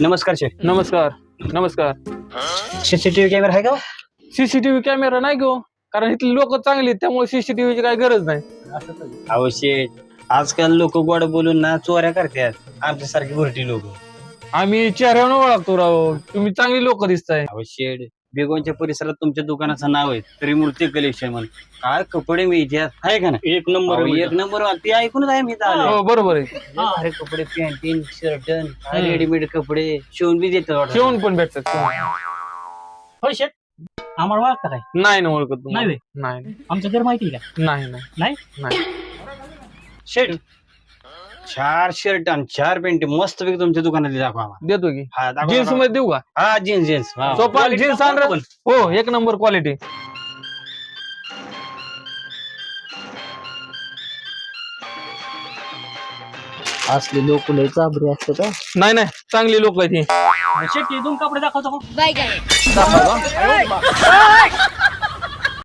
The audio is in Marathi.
नमस्कार शेठ. नमस्कार नमस्कार. सीसीटीव्ही कॅमेरा आहे का? सीसीटीव्ही कॅमेरा नाही घेऊ, कारण इथली लोक चांगली आहेत, त्यामुळे सीसीटीव्हीची काही गरज नाही. अहो शेठ, आजकाल लोक गोड बोलून ना चोऱ्या करतात, आमच्यासारखी भरटी लोक. आम्ही चेहऱ्यावर ओळखतो राव, तुम्ही चांगली लोक दिसताय. अहो शेठ, बेगोनच्या परिसरात तुमच्या दुकानाचं नाव आहे, त्रिमूर्ती कलेक्शन म्हणून. काय कपडे मिळतात आहे का ना? एक नंबर, एक नंबर. ते ऐकूनच आहे मी इथं आलोय. हो बरोबर आहे. अरे कपडे, पॅन्टीन, शर्ट, रेडीमेड कपडे शिवून बी देतात. जेवण पण भेटतात. हो शेट, आम्हाला ओळखता काय? नाही ना ओळखत तुम्हाला? नाही नाही आमचं घर माहिती आहे का? नाही नाही नाही. नाही. शेठ, 4 शर्ट आणि 4 पॅन्ट मस्त पैकी तुमच्या दुकानात दाखवा आम्हाला. देतो की. हा, दाखवा, जीन्स दाखवा. मध्ये देऊ का? हा, जीन्स सोपा जीन्स आण. हो, एक नंबर क्वालिटी. असले लोक लय चाबरे असतात. नाही नाही, चांगली लोक आहेत ही. शेट, दोन कपडे दाखवतो. दाखवा का?